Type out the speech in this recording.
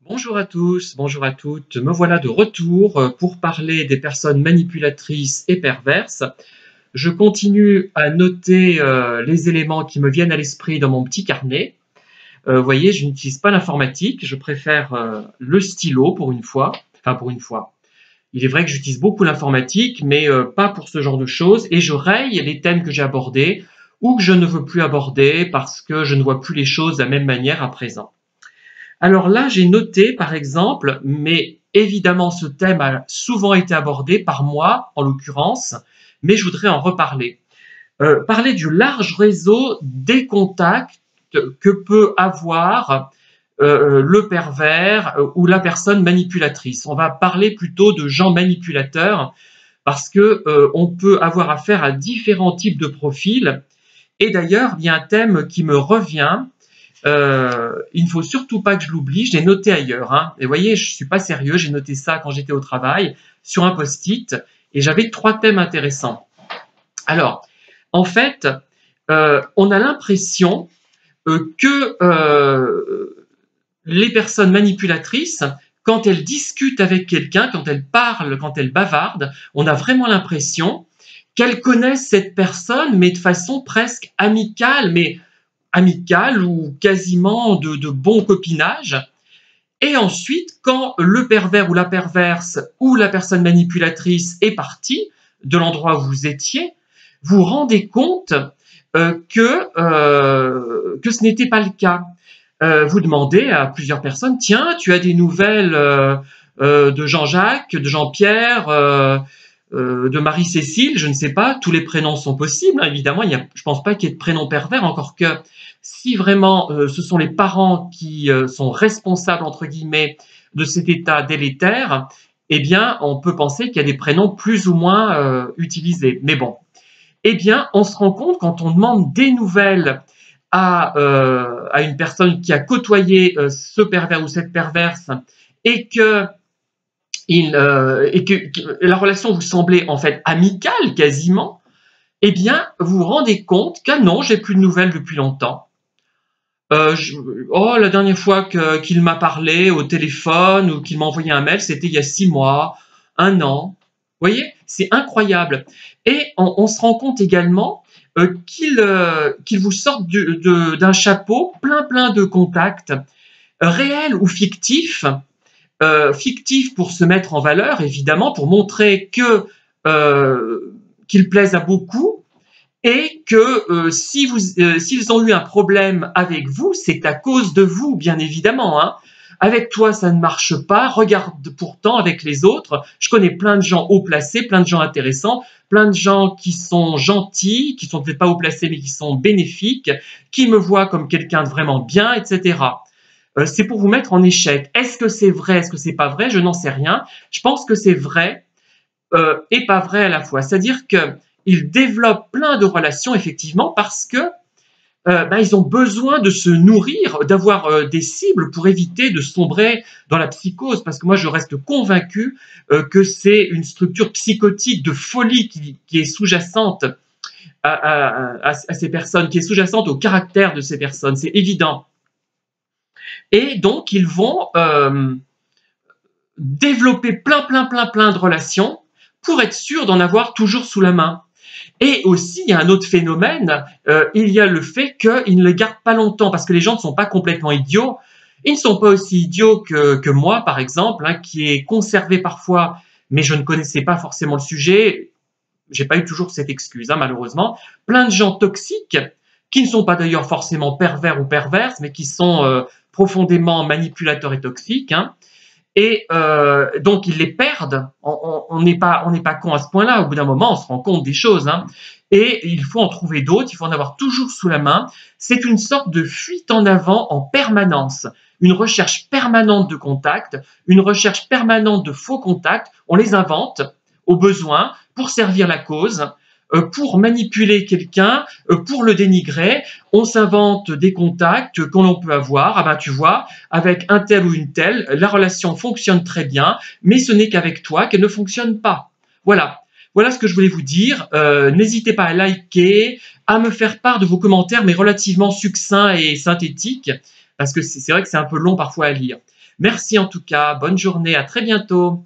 Bonjour à tous, bonjour à toutes. Me voilà de retour pour parler des personnes manipulatrices et perverses. Je continue à noter les éléments qui me viennent à l'esprit dans mon petit carnet. Vous voyez, je n'utilise pas l'informatique, je préfère le stylo pour une fois. Enfin, pour une fois. Il est vrai que j'utilise beaucoup l'informatique, mais pas pour ce genre de choses. Et je raye les thèmes que j'ai abordés ou que je ne veux plus aborder parce que je ne vois plus les choses de la même manière à présent. Alors là, j'ai noté, par exemple, mais évidemment, ce thème a souvent été abordé par moi, en l'occurrence, mais je voudrais en reparler. Parler du large réseau des contacts que peut avoir le pervers ou la personne manipulatrice. On va parler plutôt de gens manipulateurs parce que on peut avoir affaire à différents types de profils. Et d'ailleurs, il y a un thème qui me revient. Il ne faut surtout pas que je l'oublie, je l'ai noté ailleurs. Hein. Et vous voyez, je ne suis pas sérieux, j'ai noté ça quand j'étais au travail, sur un post-it, et j'avais 3 thèmes intéressants. Alors, en fait, on a l'impression que les personnes manipulatrices, quand elles discutent avec quelqu'un, quand elles parlent, quand elles bavardent, on a vraiment l'impression qu'elles connaissent cette personne, mais de façon presque amicale, mais amicale ou quasiment de bon copinage. Et ensuite, quand le pervers ou la perverse ou la personne manipulatrice est partie de l'endroit où vous étiez, vous vous rendez compte que ce n'était pas le cas. Vous demandez à plusieurs personnes, tiens, tu as des nouvelles de Jean-Jacques, de Jean-Pierre, de Marie-Cécile, je ne sais pas, tous les prénoms sont possibles, hein, évidemment, je ne pense pas qu'il y ait de prénom pervers, encore que si vraiment ce sont les parents qui sont responsables, entre guillemets, de cet état délétère, eh bien, on peut penser qu'il y a des prénoms plus ou moins utilisés. Mais bon, eh bien, on se rend compte quand on demande des nouvelles à une personne qui a côtoyé ce pervers ou cette perverse et que la relation vous semblait en fait amicale quasiment, eh bien, vous vous rendez compte que non, j'ai plus de nouvelles depuis longtemps. La dernière fois qu'il m'a parlé au téléphone ou qu'il m'a envoyé un mail, c'était il y a 6 mois, 1 an. Vous voyez, c'est incroyable. Et on se rend compte également qu'il vous sort d'un chapeau plein de contacts réels ou fictifs, fictif pour se mettre en valeur, évidemment, pour montrer qu'il plaise à beaucoup et que s'ils ont eu un problème avec vous, c'est à cause de vous, bien évidemment. Hein. Avec toi, ça ne marche pas. Regarde pourtant avec les autres. Je connais plein de gens haut placés, plein de gens intéressants, plein de gens qui sont gentils, qui sont peut-être pas haut placés, mais qui sont bénéfiques, qui me voient comme quelqu'un de vraiment bien, etc. C'est pour vous mettre en échec. Est-ce que c'est vrai, est-ce que c'est pas vrai? Je n'en sais rien. Je pense que c'est vrai et pas vrai à la fois. C'est-à-dire qu'ils développent plein de relations, effectivement, parce que ils ont besoin de se nourrir, d'avoir des cibles pour éviter de sombrer dans la psychose. Parce que moi, je reste convaincu que c'est une structure psychotique de folie qui est sous-jacente à ces personnes, qui est sous-jacente au caractère de ces personnes. C'est évident. Et donc, ils vont développer plein de relations pour être sûr d'en avoir toujours sous la main. Et aussi, il y a un autre phénomène, il y a le fait qu'ils ne le gardent pas longtemps, parce que les gens ne sont pas complètement idiots. Ils ne sont pas aussi idiots que moi, par exemple, hein, qui est conservé parfois, mais je ne connaissais pas forcément le sujet. J'ai pas eu toujours cette excuse, hein, malheureusement. Plein de gens toxiques, qui ne sont pas d'ailleurs forcément pervers ou perverses, mais qui sont profondément manipulateurs et toxiques. Hein. Et donc ils les perdent. On n'est pas con à ce point-là. Au bout d'un moment, on se rend compte des choses. Hein. Et il faut en trouver d'autres. Il faut en avoir toujours sous la main. C'est une sorte de fuite en avant en permanence. Une recherche permanente de contacts, une recherche permanente de faux contacts. On les invente au besoin pour servir la cause, pour manipuler quelqu'un, pour le dénigrer. On s'invente des contacts que l'on peut avoir. Ah ben tu vois, avec un tel ou une telle, la relation fonctionne très bien, mais ce n'est qu'avec toi qu'elle ne fonctionne pas. Voilà. Voilà ce que je voulais vous dire. N'hésitez pas à liker, à me faire part de vos commentaires, mais relativement succincts et synthétiques. parce que c'est vrai que c'est un peu long parfois à lire. Merci en tout cas, bonne journée, à très bientôt.